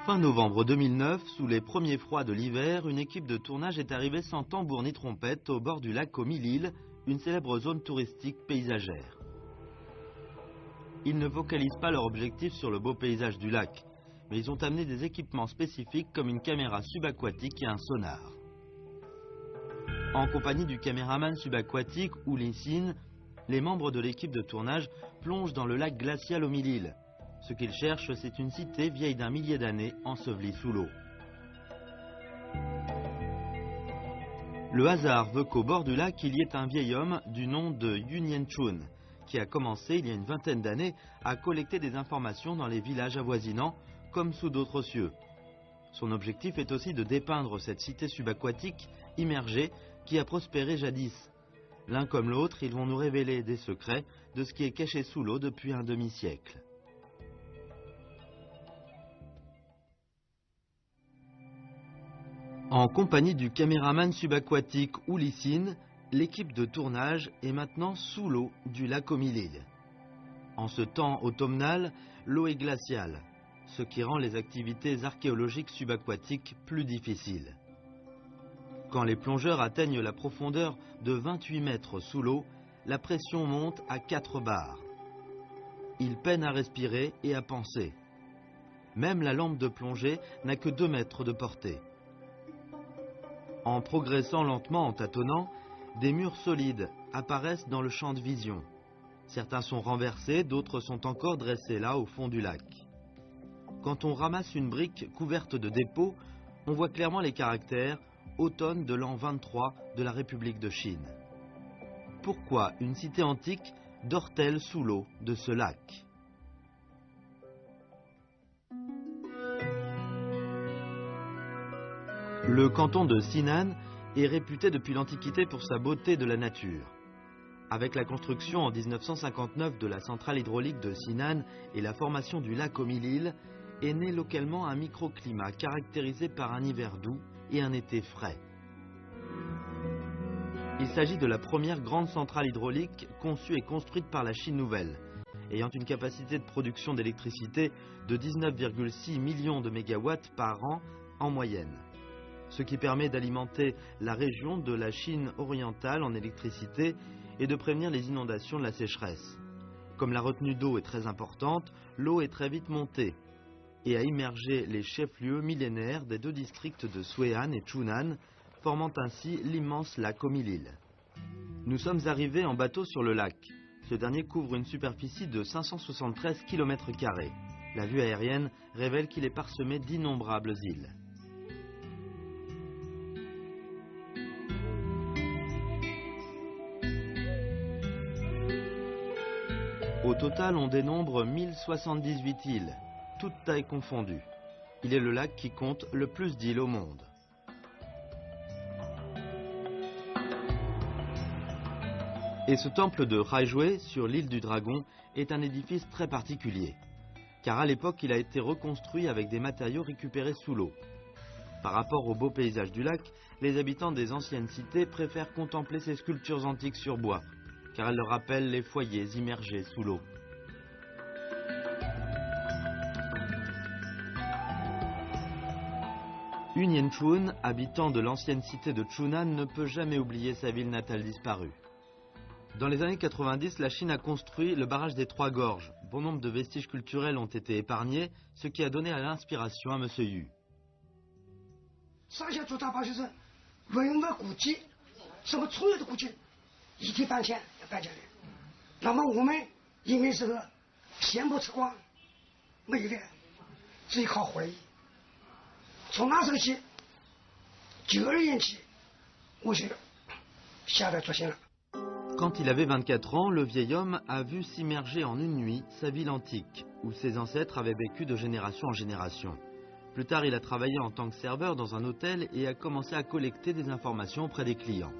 Fin novembre 2009, sous les premiers froids de l'hiver, une équipe de tournage est arrivée sans tambour ni trompette au bord du lac Comilly, une célèbre zone touristique paysagère. Ils ne focalisent pas leur objectif sur le beau paysage du lac, mais ils ont amené des équipements spécifiques comme une caméra subaquatique et un sonar. En compagnie du caméraman subaquatique Uli Sin, les membres de l'équipe de tournage plongent dans le lac glacial Omilil. Ce qu'ils cherchent, c'est une cité vieille d'un millier d'années, ensevelie sous l'eau. Le hasard veut qu'au bord du lac, il y ait un vieil homme du nom de Yunyen Chun, qui a commencé il y a une vingtaine d'années à collecter des informations dans les villages avoisinants, comme sous d'autres cieux. Son objectif est aussi de dépeindre cette cité subaquatique immergée qui a prospéré jadis. L'un comme l'autre, ils vont nous révéler des secrets de ce qui est caché sous l'eau depuis un demi-siècle. En compagnie du caméraman subaquatique Uli Sin, l'équipe de tournage est maintenant sous l'eau du lac Comilly. En ce temps automnal, l'eau est glaciale, ce qui rend les activités archéologiques subaquatiques plus difficiles. Quand les plongeurs atteignent la profondeur de 28 mètres sous l'eau, la pression monte à 4 bars. Ils peinent à respirer et à penser. Même la lampe de plongée n'a que 2 mètres de portée. En progressant lentement en tâtonnant, des murs solides apparaissent dans le champ de vision. Certains sont renversés, d'autres sont encore dressés là au fond du lac. Quand on ramasse une brique couverte de dépôts, on voit clairement les caractères « Automne de l'an 23 de la République de Chine ». Pourquoi une cité antique dort-elle sous l'eau de ce lac ? Le canton de Sinan est réputé depuis l'Antiquité pour sa beauté de la nature. Avec la construction en 1959 de la centrale hydraulique de Sinan et la formation du lac Comilly, est né localement un microclimat caractérisé par un hiver doux et un été frais. Il s'agit de la première grande centrale hydraulique conçue et construite par la Chine nouvelle, ayant une capacité de production d'électricité de 19,6 millions de mégawatts par an en moyenne, ce qui permet d'alimenter la région de la Chine orientale en électricité et de prévenir les inondations de la sécheresse. Comme la retenue d'eau est très importante, l'eau est très vite montée et a immergé les chefs-lieux millénaires des 2 districts de Suean et Chunan, formant ainsi l'immense lac Comilly. Nous sommes arrivés en bateau sur le lac. Ce dernier couvre une superficie de 573 km². La vue aérienne révèle qu'il est parsemé d'innombrables îles. Au total, on dénombre 1078 îles, toutes tailles confondues. Il est le lac qui compte le plus d'îles au monde. Et ce temple de Raijue, sur l'île du Dragon, est un édifice très particulier, car à l'époque, il a été reconstruit avec des matériaux récupérés sous l'eau. Par rapport au beau paysage du lac, les habitants des anciennes cités préfèrent contempler ces sculptures antiques sur bois, car elles leur rappellent les foyers immergés sous l'eau. Yunyen Chun, habitant de l'ancienne cité de Chunan, ne peut jamais oublier sa ville natale disparue. Dans les années 90, la Chine a construit le barrage des 3 gorges. Bon nombre de vestiges culturels ont été épargnés, ce qui a donné à l'inspiration à M. Yu. Quand il avait 24 ans, le vieil homme a vu s'immerger en une nuit sa ville antique, où ses ancêtres avaient vécu de génération en génération. Plus tard, il a travaillé en tant que serveur dans un hôtel et a commencé à collecter des informations auprès des clients.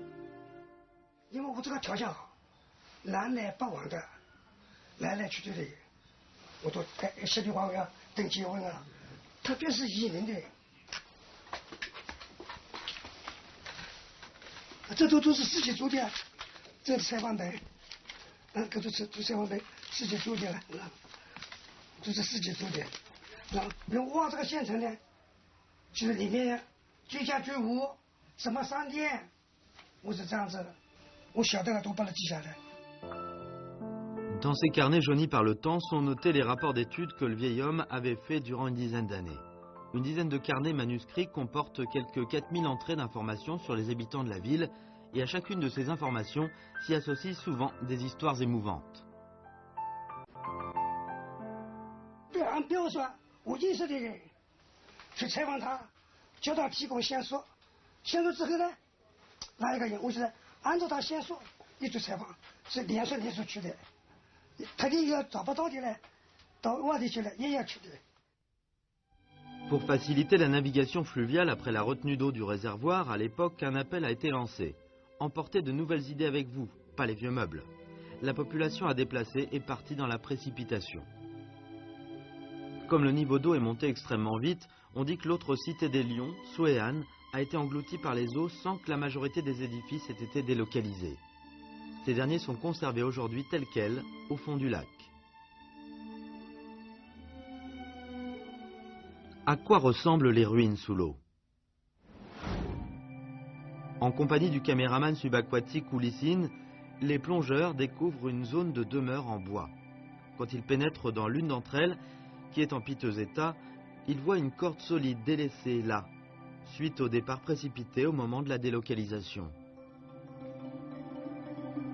比如我这个县城呢，就是里面居家居户，什么商店，我是这样子的，我晓得了都把它记下来。 Dans ces carnets jaunis par le temps sont notés les rapports d'études que le vieil homme avait fait durant une dizaine d'années. Une dizaine de carnets manuscrits comportent quelques 4000 entrées d'informations sur les habitants de la ville, et à chacune de ces informations s'y associent souvent des histoires émouvantes. 比如说，我认识的人去采访他，叫他提供线索，线索之后呢，哪一个人，我就是按照他线索一直采访，是连续去的。 特地要找不到的呢，到外地去了也要去的。 Pour faciliter la navigation fluviale après la retenue d'eau du réservoir, à l'époque, un appel a été lancé. Emportez de nouvelles idées avec vous, pas les vieux meubles. La population a déplacé et parti dans la précipitation. Comme le niveau d'eau est monté extrêmement vite, on dit que l'autre cité des Lions, Soéane, a été engloutie par les eaux sans que la majorité des édifices ait été délocalisés. Ces derniers sont conservés aujourd'hui tels quels, au fond du lac. À quoi ressemblent les ruines sous l'eau? En compagnie du caméraman subaquatique Oulicine, les plongeurs découvrent une zone de demeure en bois. Quand ils pénètrent dans l'une d'entre elles, qui est en piteux état, ils voient une corde solide délaissée là, suite au départ précipité au moment de la délocalisation.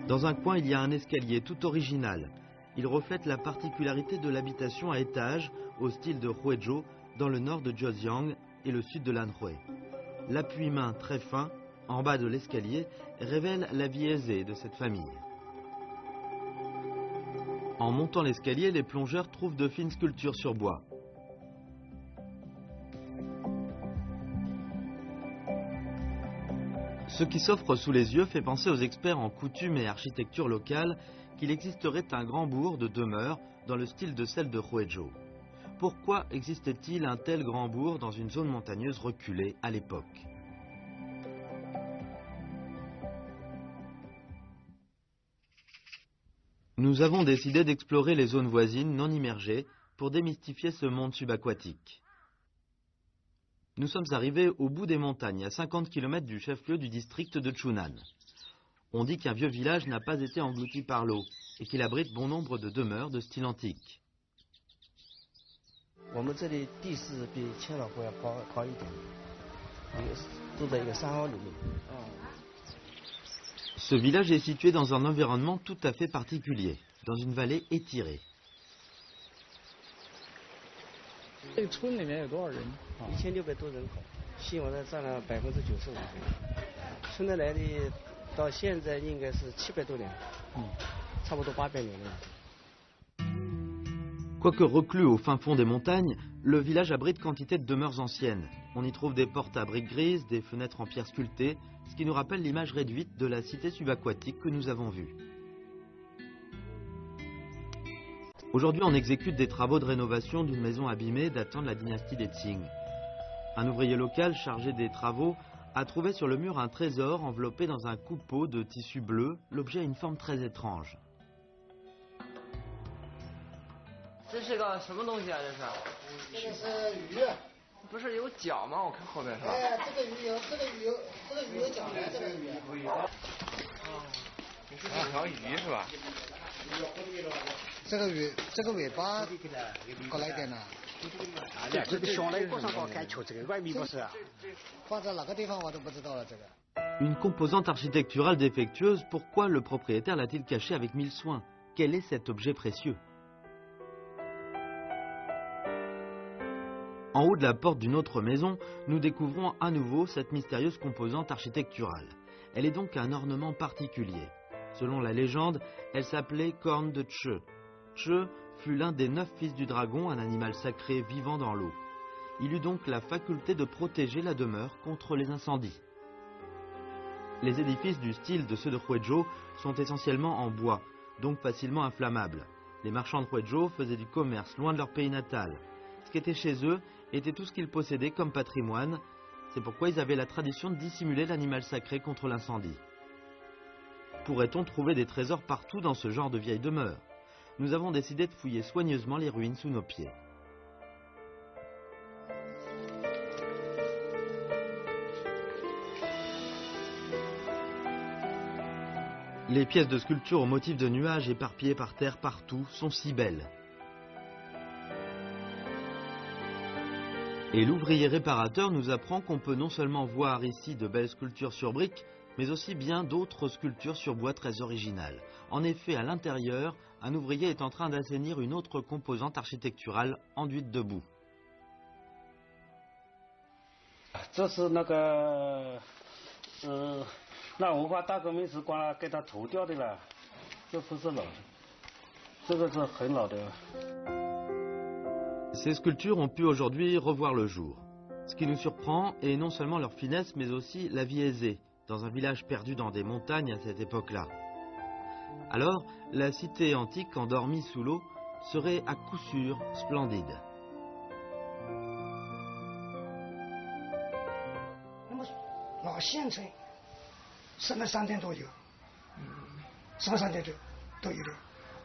Dans un coin, il y a un escalier tout original. Il reflète la particularité de l'habitation à étage au style de Huizhou dans le nord de Zhejiang et le sud de l'Anhui. L'appui-main très fin, en bas de l'escalier, révèle la vie aisée de cette famille. En montant l'escalier, les plongeurs trouvent de fines sculptures sur bois. Ce qui s'offre sous les yeux fait penser aux experts en coutumes et architecture locale qu'il existerait un grand bourg de demeure dans le style de celle de Huizhou. Pourquoi existait-il un tel grand bourg dans une zone montagneuse reculée à l'époque? Nous avons décidé d'explorer les zones voisines non immergées pour démystifier ce monde subaquatique. Nous sommes arrivés au bout des montagnes, à 50 km du chef-lieu du district de Chunan. On dit qu'un vieux village n'a pas été englouti par l'eau et qu'il abrite bon nombre de demeures de style antique. Ce village est situé dans un environnement tout à fait particulier, dans une vallée étirée. 这个村里面有多少人？1600多人口，新王的占了95%。村里来的到现在应该是700多年，差不多800年了。 Quoique reclus au fin fond des montagnes, le village abrite quantité de demeures anciennes. On y trouve des portes à briques grises, des fenêtres en pierre sculptée, ce qui nous rappelle l'image réduite de la cité subaquatique que nous avons vue. Aujourd'hui, on exécute des travaux de rénovation d'une maison abîmée datant de la dynastie des Qing. Un ouvrier local chargé des travaux a trouvé sur le mur un trésor enveloppé dans un coupeau de tissu bleu. L'objet a une forme très étrange. 这是个什么东西啊？这是？这个是鱼。不是有脚吗？我看后面是吧？哎，这个鱼有脚的，这个鱼。你是一条鱼是吧？这个尾巴过来点呢。这个小雷锅上搞干球，这个外面不是。放在哪个地方我都不知道了这个。 Une composante architecturale défectueuse, pourquoi le propriétaire l'a-t-il caché avec 1000 soins? Quel est cet objet précieux? En haut de la porte d'une autre maison, nous découvrons à nouveau cette mystérieuse composante architecturale. Elle est donc un ornement particulier. Selon la légende, elle s'appelait corne de Che. Che fut l'un des 9 fils du dragon, un animal sacré vivant dans l'eau. Il eut donc la faculté de protéger la demeure contre les incendies. Les édifices du style de ceux de Huizhou sont essentiellement en bois, donc facilement inflammables. Les marchands de Huizhou faisaient du commerce loin de leur pays natal. Ce qui était chez eux était tout ce qu'ils possédaient comme patrimoine. C'est pourquoi ils avaient la tradition de dissimuler l'animal sacré contre l'incendie. Pourrait-on trouver des trésors partout dans ce genre de vieille demeure? Nous avons décidé de fouiller soigneusement les ruines sous nos pieds. Les pièces de sculpture au motif de nuages éparpillés par terre partout sont si belles. Et l'ouvrier réparateur nous apprend qu'on peut non seulement voir ici de belles sculptures sur briques, mais aussi bien d'autres sculptures sur bois très originales. En effet, à l'intérieur, un ouvrier est en train d'assainir une autre composante architecturale enduite de boue. 这是那个，那文化大革命时光给它涂掉的了，这不是老的，这个是很老的。 Ces sculptures ont pu aujourd'hui revoir le jour. Ce qui nous surprend est non seulement leur finesse, mais aussi la vie aisée, dans un village perdu dans des montagnes à cette époque-là. Alors, la cité antique endormie sous l'eau serait à coup sûr splendide. 那么老县城什么商店都有，什么商店都有的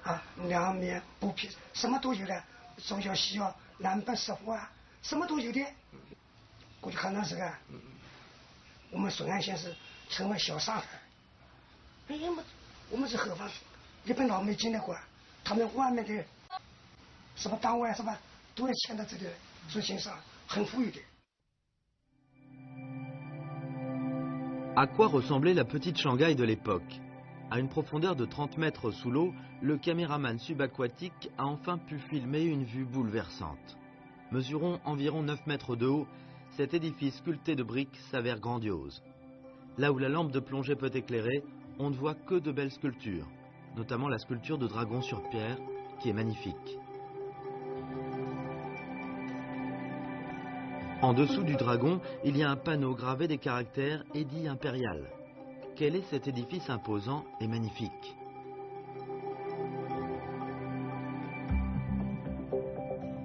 啊，凉面、布匹什么都有的，中小西药、南北食府啊，什么都有的。过去看那时个，我们顺安县是成为小上海。哎呀，我们是合法，日本佬没进来过，他们外面的什么单位啊什么都要迁到这里来，所以现在很富裕的。 À quoi ressemblait la petite Shanghai de l'époque? À une profondeur de 30 mètres sous l'eau, le caméraman subaquatique a enfin pu filmer une vue bouleversante. Mesurant environ 9 mètres de haut, cet édifice sculpté de briques s'avère grandiose. Là où la lampe de plongée peut éclairer, on ne voit que de belles sculptures, notamment la sculpture de dragon sur pierre, qui est magnifique. En dessous du dragon, il y a un panneau gravé des caractères édit impérial. Quel est cet édifice imposant et magnifique?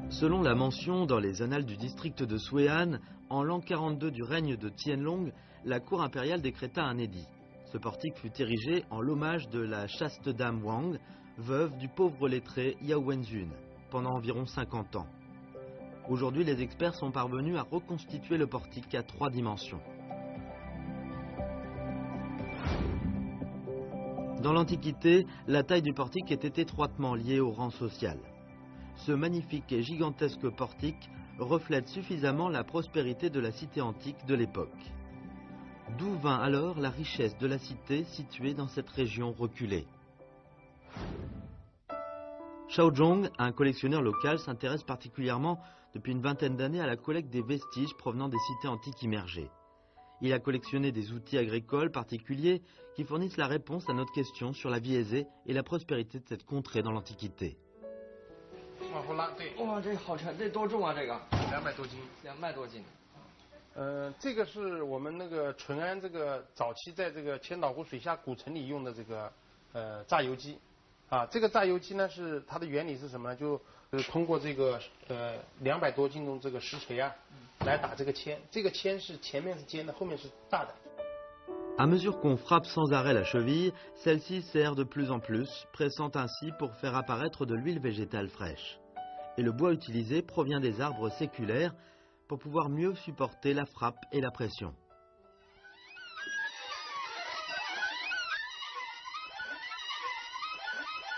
Selon la mention dans les annales du district de Sui'an, en l'an 42 du règne de Qianlong, la cour impériale décréta un édit. Ce portique fut érigé en l'hommage de la chaste dame Wang, veuve du pauvre lettré Yao Wenzhun, pendant environ 50 ans. Aujourd'hui, les experts sont parvenus à reconstituer le portique à 3 dimensions. Dans l'Antiquité, la taille du portique était étroitement liée au rang social. Ce magnifique et gigantesque portique reflète suffisamment la prospérité de la cité antique de l'époque. D'où vint alors la richesse de la cité située dans cette région reculée. Shaozhong, un collectionneur local, s'intéresse particulièrement depuis une vingtaine d'années à la collecte des vestiges provenant des cités antiques immergées. Il a collectionné des outils agricoles particuliers qui fournissent la réponse à notre question sur la vie aisée et la prospérité de cette contrée dans l'Antiquité. 哇，这好沉，这多重啊？这个200多斤。200多斤。这个是我们那个淳安这个早期在这个千岛湖水下古城里用的这个榨油机，啊，这个榨油机呢是它的原理是什么呢？就通过这个200多斤重这个石锤啊，来打这个铅，这个铅是前面是尖的，后面是大的。 À mesure qu'on frappe sans arrêt la cheville, celle-ci serre de plus en plus, pressant ainsi pour faire apparaître de l'huile végétale fraîche. Et le bois utilisé provient des arbres séculaires pour pouvoir mieux supporter la frappe et la pression.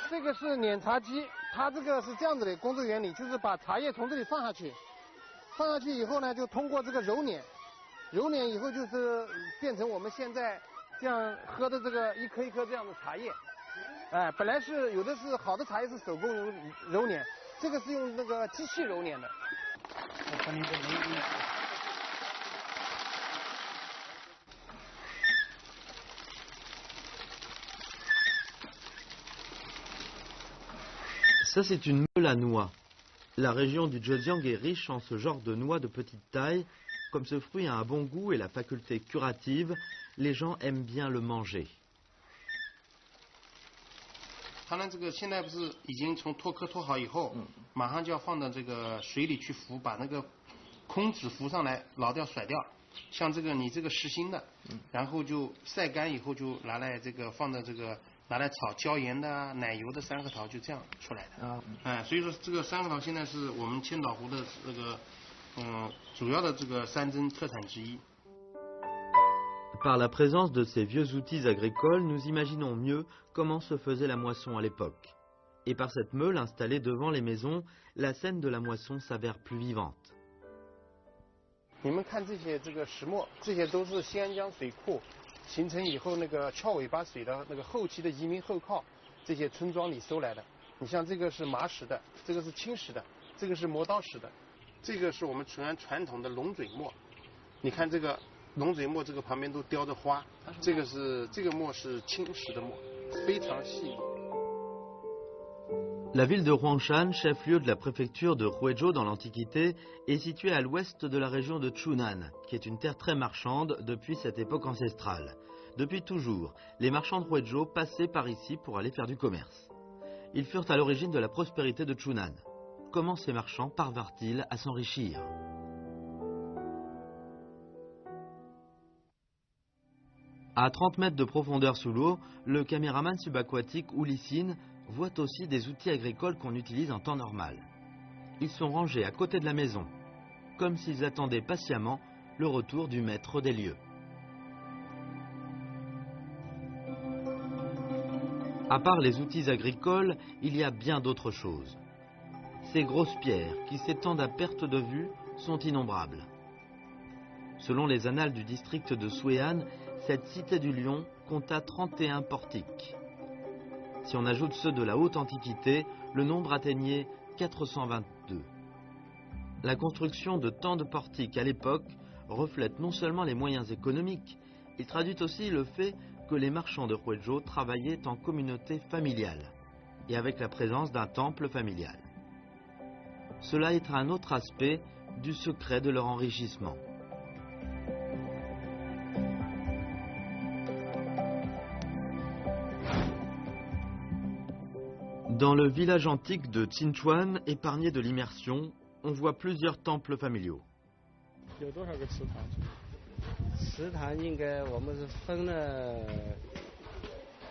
这个是碾茶机，它这个是这样子的工作原理，就是把茶叶从这里放下去，放下去以后呢，就通过这个揉捻，揉捻以后就是变成我们现在这样喝的这个一颗一颗这样的茶叶。哎，本来是有的是好的茶叶是手工揉捻，这个是用那个机器揉捻的。我看你这Ça, c'est une meule à noix. La région du Zhejiang est riche en ce genre de noix de petite taille. Comme ce fruit a un bon goût et la faculté curative, les gens aiment bien le manger. 它呢，这个现在不是已经从脱壳脱好以后，马上就要放到这个水里去浮，把那个空纸浮上来，捞掉甩掉。像这个你这个实心的，然后就晒干以后就拿来这个放到这个拿来炒椒盐的啊、奶油的三核桃，就这样出来的。哎，所以说这个三核桃现在是我们千岛湖的这个主要的这个山珍特产之一。Par la présence de ces vieux outils agricoles, nous imaginons mieux comment se faisait la moisson à l'époque. Et par cette meule installée devant les maisons, la scène de la moisson s'avère plus vivante. 你们看这个石磨，这些都是新安江水库形成以后那个翘尾巴水的那个后期的移民后靠这些村庄里收来的。你像这个是麻石的，这个是青石的，这个是磨刀石的，这个是我们淳安传统的龙嘴磨。你看这个龙嘴磨，这个旁边都雕着花，这个磨是青石的磨，非常细腻。 La ville de Huangshan, chef-lieu de la préfecture de Huizhou dans l'Antiquité, est située à l'ouest de la région de Chunan, qui est une terre très marchande depuis cette époque ancestrale. Depuis toujours, les marchands de Huizhou passaient par ici pour aller faire du commerce. Ils furent à l'origine de la prospérité de Chunan. Comment ces marchands parvinrent-ils à s'enrichir? À 30 mètres de profondeur sous l'eau, le caméraman subaquatique Ulisin voit aussi des outils agricoles qu'on utilise en temps normal. Ils sont rangés à côté de la maison, comme s'ils attendaient patiemment le retour du maître des lieux. À part les outils agricoles, il y a bien d'autres choses. Ces grosses pierres qui s'étendent à perte de vue sont innombrables. Selon les annales du district de Sui'an, cette cité du lion compta 31 portiques. Si on ajoute ceux de la haute antiquité, le nombre atteignait 422. La construction de tant de portiques à l'époque reflète non seulement les moyens économiques, il traduit aussi le fait que les marchands de Huizhou travaillaient en communauté familiale et avec la présence d'un temple familial. Cela est un autre aspect du secret de leur enrichissement. Dans le village antique de Qinchuan, épargné de l'immersion, on voit plusieurs temples familiaux. 有多少个祠堂？祠堂应该我们是分了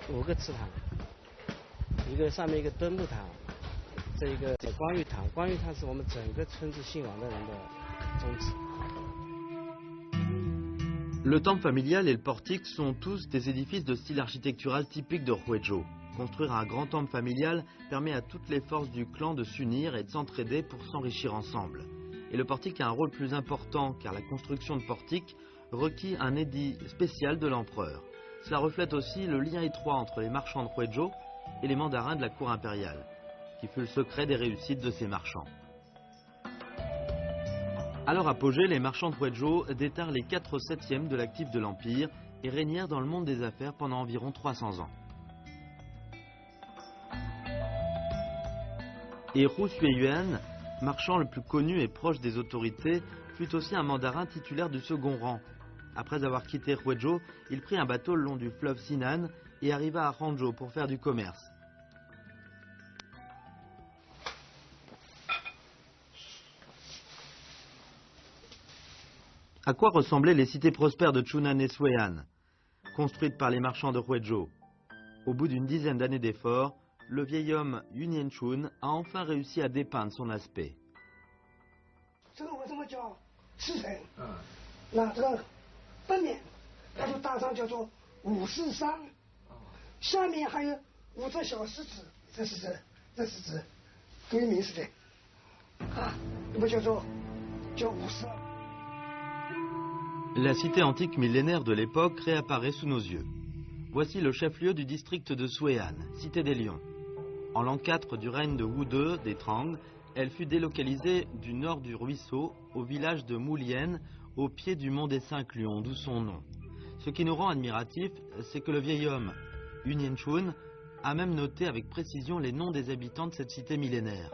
5个祠堂，一个上面一个敦木堂，这一个光玉堂。光玉堂是我们整个村子信仰的人的宗祠。 Le temple familial et le portique sont tous des édifices de style architectural typique de Huizhou. Construire un grand temple familial permet à toutes les forces du clan de s'unir et de s'entraider pour s'enrichir ensemble. Et le portique a un rôle plus important car la construction de portiques requit un édit spécial de l'empereur. Cela reflète aussi le lien étroit entre les marchands de Huizhou et les mandarins de la cour impériale, qui fut le secret des réussites de ces marchands. À leur apogée, les marchands de Huizhou détinrent les 4/7 de l'actif de l'Empire et régnèrent dans le monde des affaires pendant environ 300 ans. Et Hu Suiyuan, marchand le plus connu et proche des autorités, fut aussi un mandarin titulaire du second rang. Après avoir quitté Huizhou, il prit un bateau le long du fleuve Sinan et arriva à Hangzhou pour faire du commerce. À quoi ressemblaient les cités prospères de Chunan et Sui'an, construites par les marchands de Huizhou? Au bout d'une dizaine d'années d'efforts, le vieil homme Yu Nianchun a enfin réussi à dépeindre son aspect. 这个为什么叫赤城？那这个本面，它就打上叫做武士山，下面还有5只小石子，这是指对名是的，啊，那么叫武士。 La cité antique millénaire de l'époque réapparaît sous nos yeux. Voici le chef-lieu du district de Sui'an, cité des lions. En l'an 4 du règne de Wu II des Trang, elle fut délocalisée du nord du ruisseau au village de Moulien, au pied du mont des 5 lions, d'où son nom. Ce qui nous rend admiratifs, c'est que le vieil homme, Yu Nianchun, a même noté avec précision les noms des habitants de cette cité millénaire,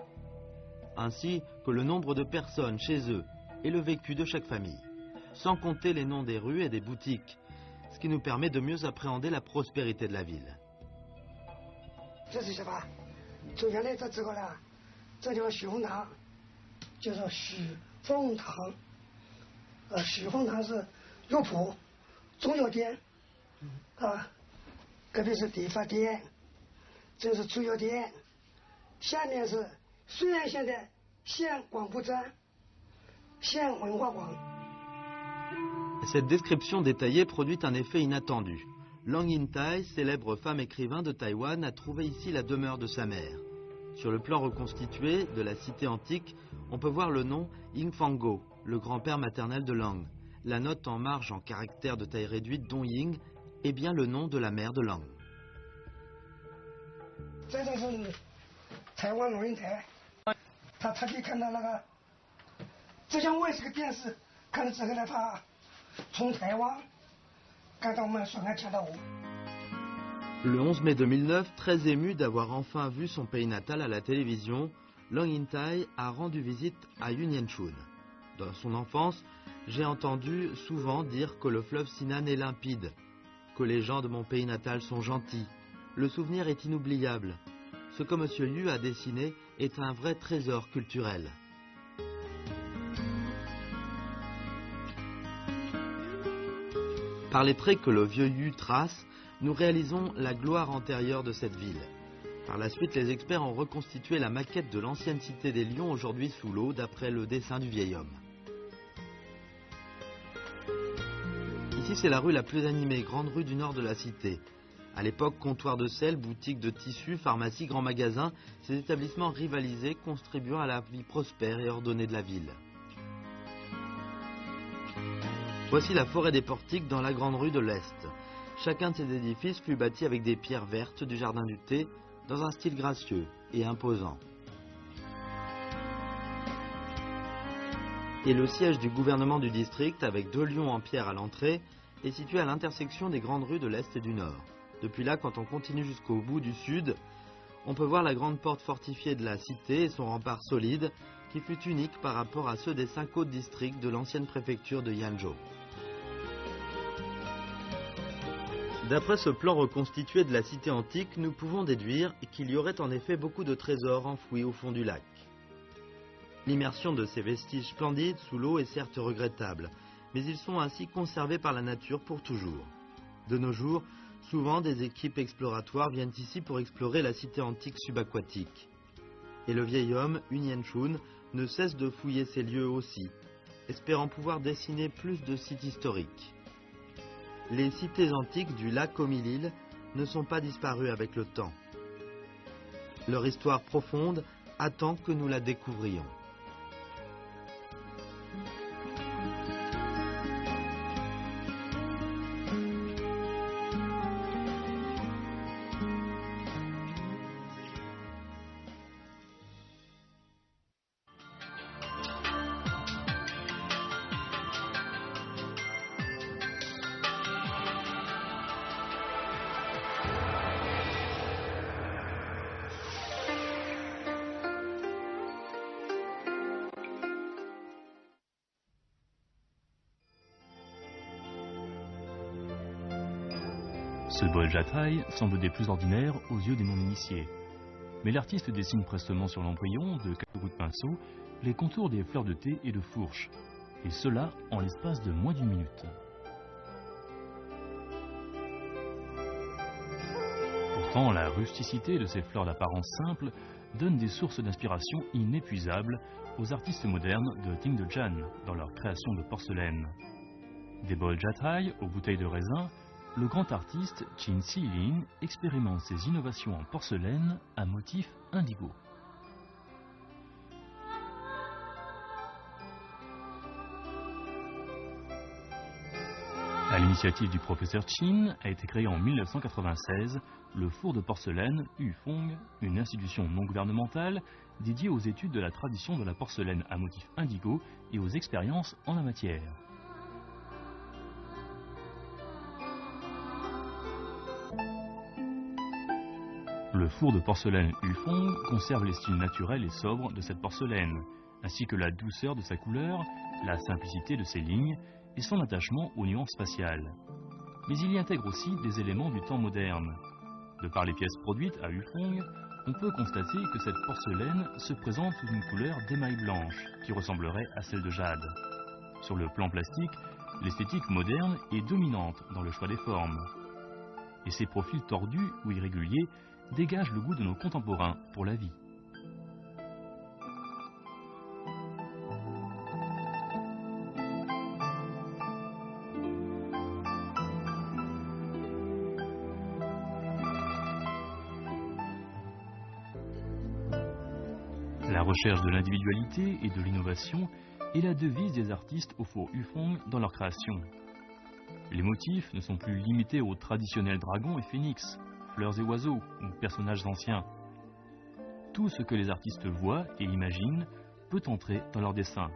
ainsi que le nombre de personnes chez eux et le vécu de chaque famille, sans compter les noms des rues et des boutiques, ce qui nous permet de mieux appréhender la prospérité de la ville. 这是什么？走下来这之后呢，这叫许凤堂，叫做许凤堂。许凤堂是药铺、中药店，啊，隔壁是理发店，这是猪药店，下面是绥安县的县广播站、县文化馆。Cette description détaillée produit un effet inattendu. Lang In-tai, célèbre femme écrivain de Taïwan, a trouvé ici la demeure de sa mère. Sur le plan reconstitué de la cité antique, on peut voir le nom Yingfango, le grand-père maternel de Lang. La note en marge en caractère de taille réduite Dongying est bien le nom de la mère de Lang. 这就是台湾龙应台，他特地看到那个，之前我也是个电视，看了之后呢，他从台湾赶到我们双安千岛湖。 Le 11 mai 2009, très ému d'avoir enfin vu son pays natal à la télévision, Lang In-tai a rendu visite à Unianchun. Dans son enfance, j'ai entendu souvent dire que le fleuve Sinan est limpide, que les gens de mon pays natal sont gentils. Le souvenir est inoubliable. Ce que M. Yu a dessiné est un vrai trésor culturel. Par les traits que le vieux Yu trace, nous réalisons la gloire antérieure de cette ville. Par la suite, les experts ont reconstitué la maquette de l'ancienne cité des Lions, aujourd'hui sous l'eau, d'après le dessin du vieil homme. Ici, c'est la rue la plus animée, grande rue du nord de la cité. À l'époque, comptoir de sel, boutique de tissus, pharmacie, grand magasin, ces établissements rivalisaient, contribuant à la vie prospère et ordonnée de la ville. Voici la forêt des portiques dans la grande rue de l'Est. Chacun de ces édifices fut bâti avec des pierres vertes du jardin du thé, dans un style gracieux et imposant. Et le siège du gouvernement du district, avec 2 lions en pierre à l'entrée, est situé à l'intersection des grandes rues de l'Est et du Nord. Depuis là, quand on continue jusqu'au bout du Sud, on peut voir la grande porte fortifiée de la cité et son rempart solide, qui fut unique par rapport à ceux des 5 autres districts de l'ancienne préfecture de Yanzhou. D'après ce plan reconstitué de la cité antique, nous pouvons déduire qu'il y aurait en effet beaucoup de trésors enfouis au fond du lac. L'immersion de ces vestiges splendides sous l'eau est certes regrettable, mais ils sont ainsi conservés par la nature pour toujours. De nos jours, souvent des équipes exploratoires viennent ici pour explorer la cité antique subaquatique. Et le vieil homme, Unianchun, ne cesse de fouiller ces lieux aussi, espérant pouvoir dessiner plus de sites historiques. Les cités antiques du lac Omilil ne sont pas disparues avec le temps. Leur histoire profonde attend que nous la découvrions. Ce bol Jatai semble des plus ordinaires aux yeux des non-initiés. Mais l'artiste dessine prestement sur l'embryon, de quelques coups de pinceau, les contours des fleurs de thé et de fourche, et cela en l'espace de moins d'1 minute. Pourtant, la rusticité de ces fleurs d'apparence simple donne des sources d'inspiration inépuisables aux artistes modernes de Tingdejian dans leur création de porcelaine. Des bols Jatai aux bouteilles de raisin, le grand artiste Qin Xilin expérimente ses innovations en porcelaine à motif indigo. À l'initiative du professeur Qin a été créé en 1996 le four de porcelaine Yufeng, une institution non gouvernementale dédiée aux études de la tradition de la porcelaine à motif indigo et aux expériences en la matière. Le four de porcelaine Yufeng conserve les styles naturels et sobres de cette porcelaine, ainsi que la douceur de sa couleur, la simplicité de ses lignes et son attachement aux nuances faciales. Mais il y intègre aussi des éléments du temps moderne. De par les pièces produites à Yufeng, on peut constater que cette porcelaine se présente sous une couleur d'émail blanche qui ressemblerait à celle de jade. Sur le plan plastique, l'esthétique moderne est dominante dans le choix des formes. Et ces profils tordus ou irréguliers dégagent le goût de nos contemporains pour la vie. La recherche de l'individualité et de l'innovation est la devise des artistes au four Hufong dans leur création. Les motifs ne sont plus limités aux traditionnels dragons et phénix, fleurs et oiseaux ou personnages anciens. Tout ce que les artistes voient et imaginent peut entrer dans leur dessin.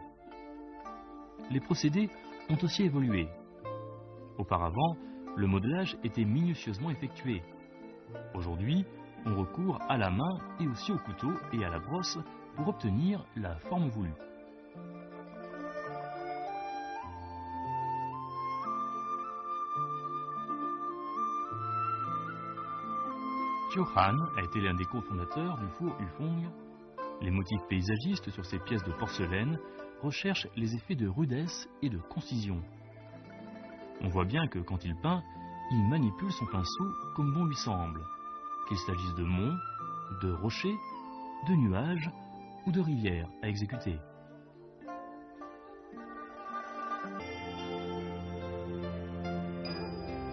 Les procédés ont aussi évolué. Auparavant, le modelage était minutieusement effectué. Aujourd'hui, on recourt à la main et aussi au couteau et à la brosse pour obtenir la forme voulue. Qiu Han a été l'un des cofondateurs du four Hufong. Les motifs paysagistes sur ces pièces de porcelaine recherchent les effets de rudesse et de concision. On voit bien que quand il peint, il manipule son pinceau comme bon lui semble, qu'il s'agisse de monts, de rochers, de nuages ou de rivières à exécuter.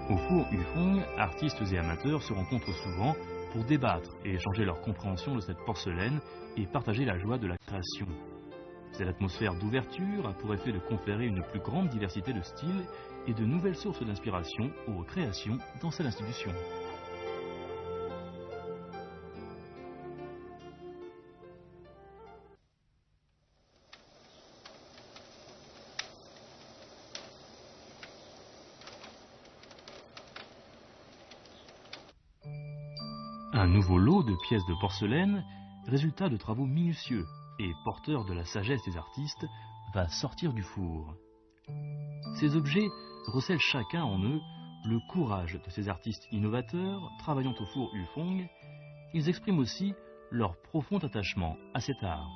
Au four Hufong, artistes et amateurs se rencontrent souvent pour débattre et échanger leur compréhension de cette porcelaine et partager la joie de la création. Cette atmosphère d'ouverture a pour effet de conférer une plus grande diversité de styles et de nouvelles sources d'inspiration aux créations dans cette institution. Un nouveau lot de pièces de porcelaine, résultat de travaux minutieux et porteur de la sagesse des artistes, va sortir du four. Ces objets recèlent chacun en eux le courage de ces artistes innovateurs travaillant au four Hufong. Ils expriment aussi leur profond attachement à cet art.